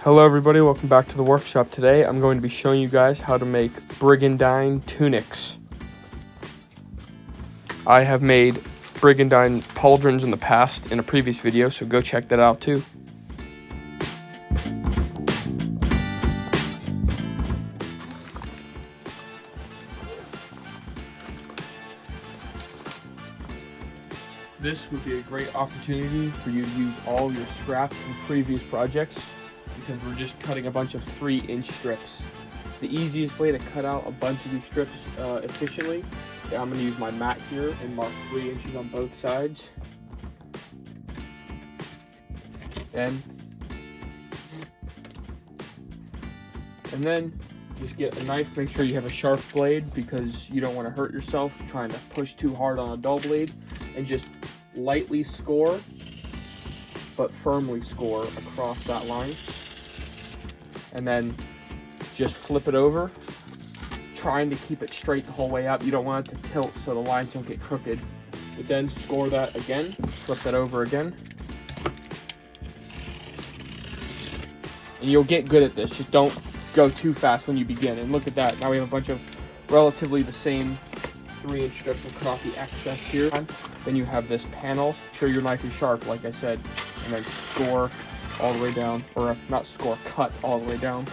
Hello everybody, welcome back to the workshop. Today I'm going to be showing you guys how to make brigandine tunics. I have made brigandine pauldrons in the past in a previous video, so go check that out too. This would be a great opportunity for you to use all your scraps from previous projects, because we're just cutting a bunch of 3-inch strips. The easiest way to cut out a bunch of these strips efficiently, I'm going to use my mat here and mark 3 inches on both sides. And then just get a knife. Make sure you have a sharp blade, because you don't want to hurt yourself trying to push too hard on a dull blade. And just lightly score, but firmly score across that line. And then just flip it over, trying to keep it straight the whole way up. You don't want it to tilt so the lines don't get crooked. But then score that again, flip that over again. And you'll get good at this. Just don't go too fast when you begin. And look at that. Now we have a bunch of relatively the same 3-inch strips. We'll cut off the excess here. Then you have this panel. Make sure your knife is sharp, like I said. And then score all the way down, or not score, cut all the way down.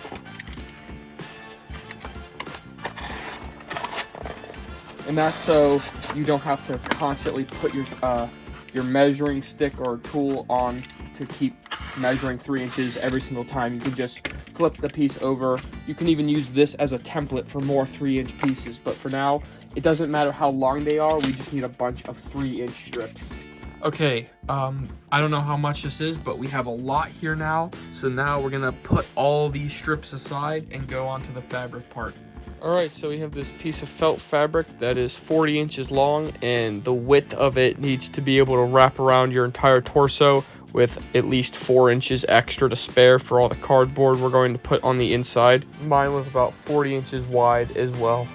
And that's so you don't have to constantly put your measuring stick or tool on to keep measuring 3 inches every single time. You can just flip the piece over. You can even use this as a template for more 3-inch pieces, but for now, it doesn't matter how long they are. We just need a bunch of 3-inch strips. Okay, I don't know how much this is, but we have a lot here now. So now we're gonna put all these strips aside and go on to the fabric part. All right, so we have this piece of felt fabric that is 40 inches long, and the width of it needs to be able to wrap around your entire torso with at least 4 inches extra to spare for all the cardboard we're going to put on the inside. Mine was about 40 inches wide as well.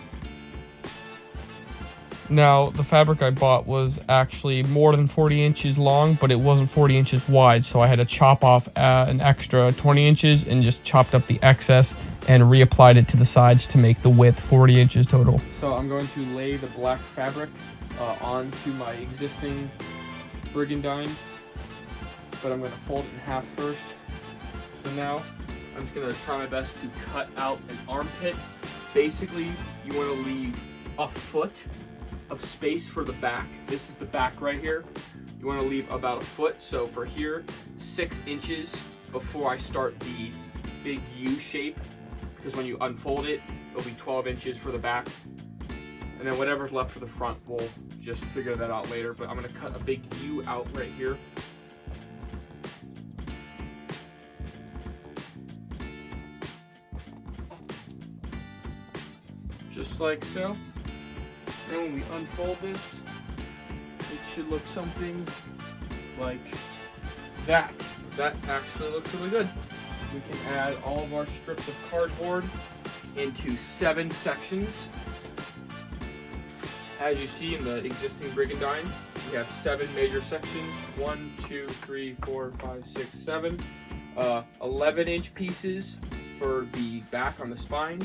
Now, the fabric I bought was actually more than 40 inches long, but it wasn't 40 inches wide, so I had to chop off an extra 20 inches and just chopped up the excess and reapplied it to the sides to make the width 40 inches total. So I'm going to lay the black fabric onto my existing brigandine, but I'm going to fold it in half first. So now I'm just going to try my best to cut out an armpit. Basically, you want to leave a foot of space for the back. This is the back right here. You want to leave about a foot. So for here, 6 inches before I start the big U shape, because when you unfold it, it'll be 12 inches for the back. And then whatever's left for the front, we'll just figure that out later. But I'm going to cut a big U out right here. Just like so. And when we unfold this, it should look something like that. That actually looks really good. We can add all of our strips of cardboard into 7 sections. As you see in the existing brigandine, we have 7 major sections. 1, 2, 3, 4, 5, 6, 7. 11-inch pieces for the back on the spine.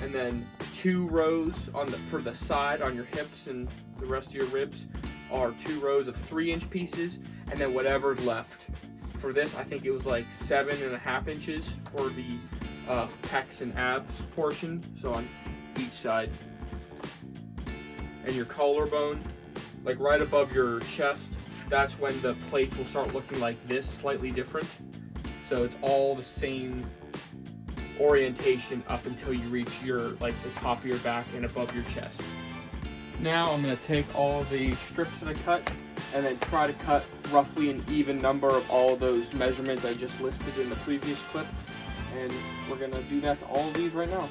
And then 2 rows for the side on your hips, and the rest of your ribs are 2 rows of 3-inch pieces, and then whatever's left. For this, I think it was like 7.5 inches for the pecs and abs portion, so on each side. And your collarbone, like right above your chest, that's when the plates will start looking like this, slightly different. So it's all the same orientation up until you reach your the top of your back and above your chest. Now I'm going to take all the strips that I cut and then try to cut roughly an even number of all those measurements I just listed in the previous clip, and we're going to do that to all of these right now.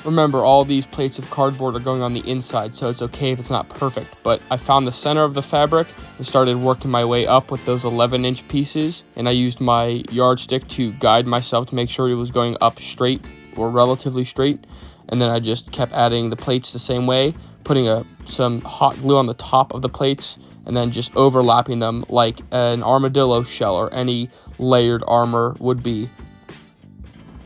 Remember, all these plates of cardboard are going on the inside, so it's okay if it's not perfect, but I found the center of the fabric and started working my way up with those 11-inch pieces, and I used my yardstick to guide myself to make sure it was going up straight or relatively straight, and then I just kept adding the plates the same way, putting some hot glue on the top of the plates, and then just overlapping them like an armadillo shell or any layered armor would be.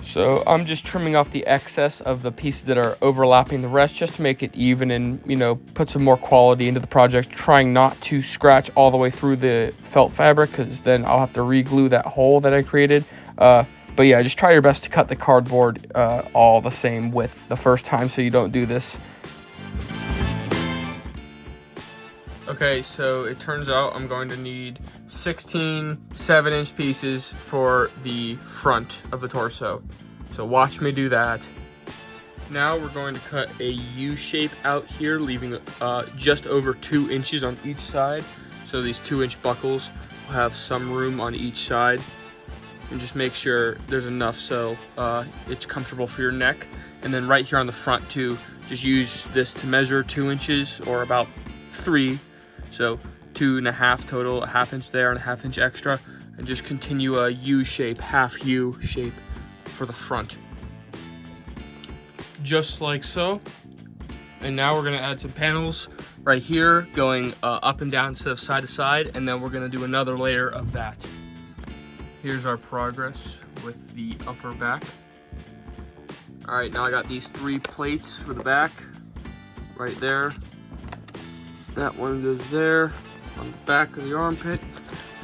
So I'm just trimming off the excess of the pieces that are overlapping the rest just to make it even and, you know, put some more quality into the project, trying not to scratch all the way through the felt fabric because then I'll have to re-glue that hole that I created. But yeah, just try your best to cut the cardboard all the same width the first time so you don't do this. Okay, so it turns out I'm going to need 16 7-inch pieces for the front of the torso. So watch me do that. Now we're going to cut a U shape out here, leaving just over 2 inches on each side. So these 2-inch buckles will have some room on each side. And just make sure there's enough so it's comfortable for your neck. And then right here on the front too, just use this to measure 2 inches or about 3. So 2.5 total, a 1/2 inch there and a 1/2 inch extra, and just continue a U shape, half U shape for the front. Just like so. And now we're gonna add some panels right here, going up and down instead of side to side, and then we're gonna do another layer of that. Here's our progress with the upper back. All right, now I got these 3 plates for the back, right there. That one goes there on the back of the armpit.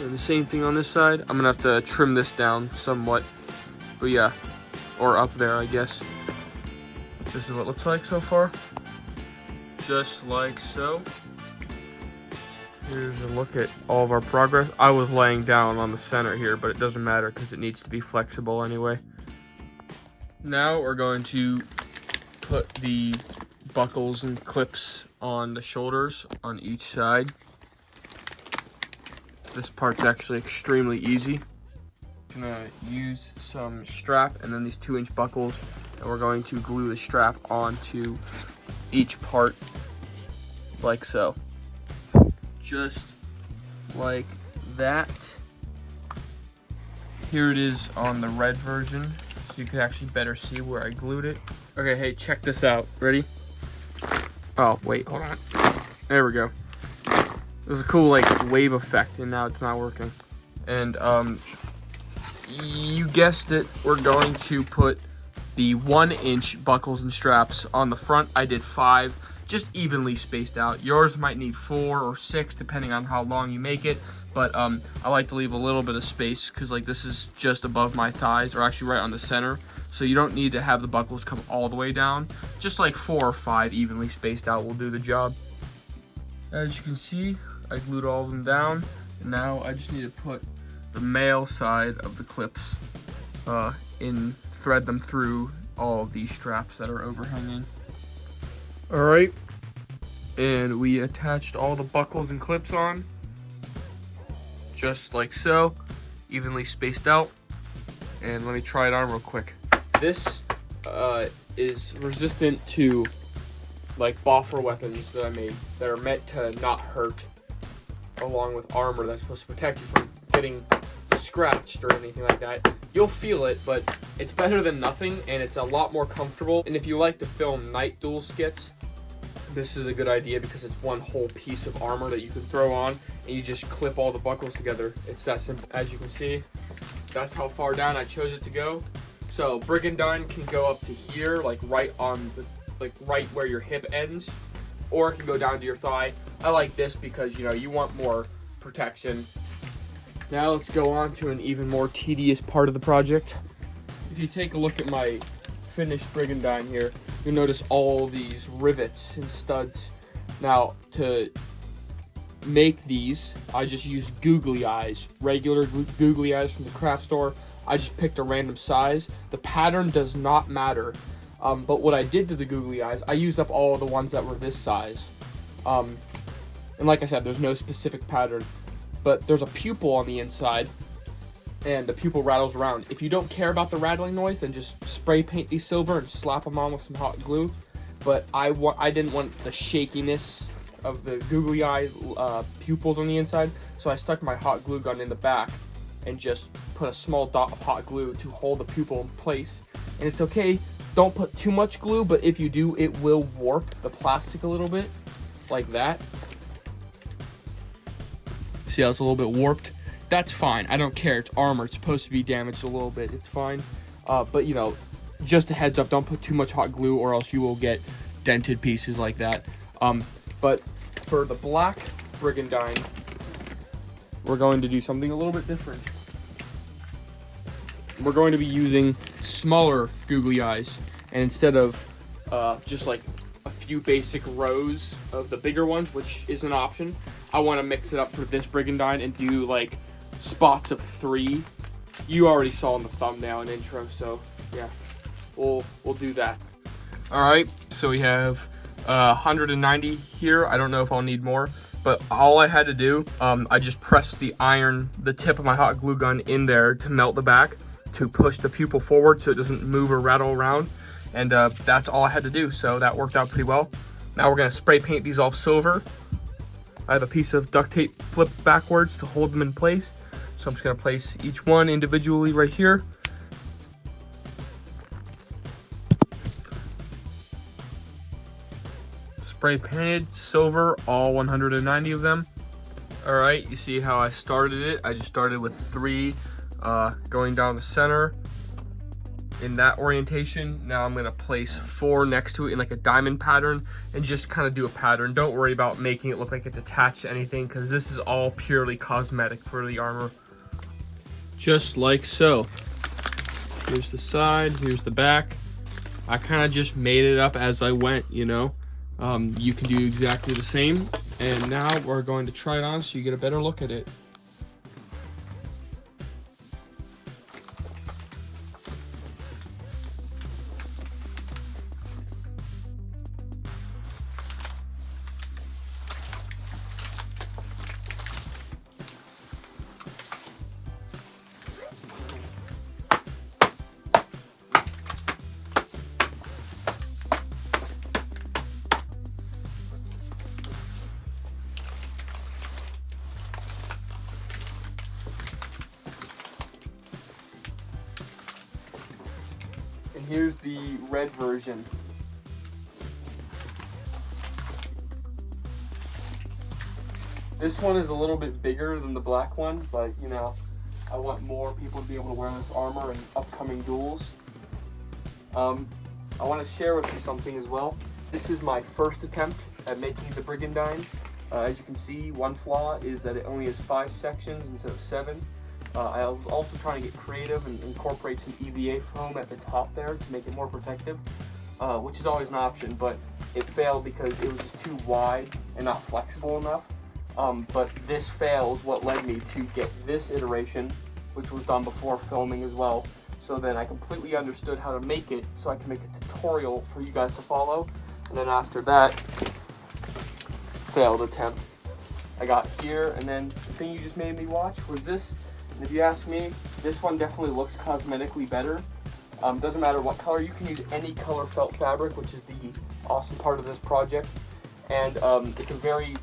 And the same thing on this side. I'm gonna have to trim this down somewhat, but yeah, or up there, I guess. This is what it looks like so far. Just like so. Here's a look at all of our progress. I was laying down on the center here, but it doesn't matter because it needs to be flexible anyway. Now we're going to put the buckles and clips on the shoulders on each side. This part's actually extremely easy. I'm gonna use some strap and then these 2-inch buckles, and we're going to glue the strap onto each part like so. Just like that. Here it is on the red version, so you can actually better see where I glued it. Okay, hey, check this out. Ready? Oh, wait, hold on. There we go. There's a cool, like, wave effect, and now it's not working. And, you guessed it, we're going to put the 1-inch buckles and straps on the front. I did 5, just evenly spaced out. Yours might need 4 or 6, depending on how long you make it. But, I like to leave a little bit of space, because, like, this is just above my thighs, or actually right on the center. So you don't need to have the buckles come all the way down. Just like 4 or 5 evenly spaced out will do the job. As you can see, I glued all of them down. And now I just need to put the male side of the clips thread them through all of these straps that are overhanging. All right, and we attached all the buckles and clips on, just like so, evenly spaced out. And let me try it on real quick. This is resistant to like boffer weapons that I made that are meant to not hurt, along with armor that's supposed to protect you from getting scratched or anything like that. You'll feel it, but it's better than nothing, and it's a lot more comfortable. And if you like to film night duel skits, this is a good idea because it's one whole piece of armor that you can throw on, and you just clip all the buckles together. It's that simple. As you can see, that's how far down I chose it to go. So Brigandine can go up to here, like right on the, like right where your hip ends, or it can go down to your thigh. I like this because, you know, you want more protection. Now let's go on to an even more tedious part of the project. If you take a look at my finished Brigandine here, you'll notice all these rivets and studs. Now, to make these, I just use googly eyes, regular googly eyes from the craft store. I just picked a random size. The pattern does not matter, but what I did to the googly eyes, I used up all of the ones that were this size. And like I said, there's no specific pattern, but there's a pupil on the inside, and the pupil rattles around. If you don't care about the rattling noise, then just spray paint these silver and slap them on with some hot glue. But I didn't want the shakiness of the googly eye pupils on the inside, so I stuck my hot glue gun in the back and just put a small dot of hot glue to hold the pupil in place. And it's okay, don't put too much glue, but if you do, it will warp the plastic a little bit, like that. See how it's a little bit warped? That's fine, I don't care, it's armor, it's supposed to be damaged a little bit, it's fine. But you know, just a heads up, don't put too much hot glue or else you will get dented pieces like that. But for the black Brigandine, we're going to do something a little bit different. We're going to be using smaller googly eyes, and instead of just like a few basic rows of the bigger ones, which is an option, I want to mix it up for this Brigandine and do like spots of 3. You already saw in the thumbnail and intro, so yeah, we'll do that. All right, so we have 190 here. I don't know if I'll need more, but all I had to do, I just pressed the tip of my hot glue gun in there to melt the back, to push the pupil forward so it doesn't move or rattle around, and that's all I had to do, so that worked out pretty well. Now we're gonna spray paint these all silver. I have a piece of duct tape flipped backwards to hold them in place, so I'm just gonna place each one individually right here. Spray painted silver, all 190 of them. All right, you see how I started it? I just started with 3 going down the center in that orientation. Now I'm gonna place 4 next to it in like a diamond pattern and just kind of do a pattern. Don't worry about making it look like it's attached to anything, because this is all purely cosmetic for the armor. Just like so. Here's the side, here's the back. I kind of just made it up as I went, you know. You can do exactly the same. And now we're going to try it on so you get a better look at it. And here's the red version. This one is a little bit bigger than the black one, but you know, I want more people to be able to wear this armor in upcoming duels. I want to share with you something as well. This is my first attempt at making the Brigandine. As you can see, one flaw is that it only has 5 sections instead of 7. I was also trying to get creative and incorporate some EVA foam at the top there to make it more protective, which is always an option, but it failed because it was just too wide and not flexible enough. But this fail is what led me to get this iteration, which was done before filming as well. So then I completely understood how to make it, so I can make a tutorial for you guys to follow. And then after that failed attempt, I got here, and then the thing you just made me watch was this. And if you ask me, this one definitely looks cosmetically better. Doesn't matter what color, you can use any color felt fabric, which is the awesome part of this project. And it's a very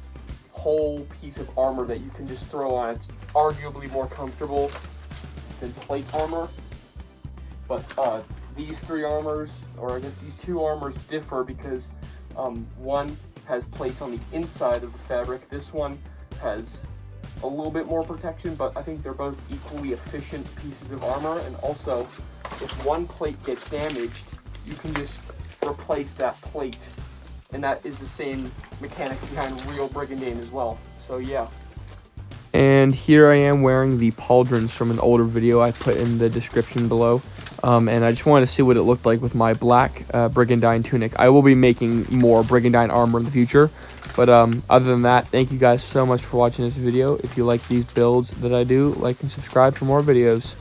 whole piece of armor that you can just throw on. It's arguably more comfortable than plate armor. But these 3 armors, or I guess these 2 armors, differ because one has plates on the inside of the fabric. This one has a little bit more protection, but I think they're both equally efficient pieces of armor. And also, if one plate gets damaged, you can just replace that plate, and that is the same mechanic behind real Brigandine as well. So yeah. And here I am wearing the pauldrons from an older video I put in the description below. And I just wanted to see what it looked like with my black Brigandine tunic. I will be making more Brigandine armor in the future. But other than that, thank you guys so much for watching this video. If you like these builds that I do, like and subscribe for more videos.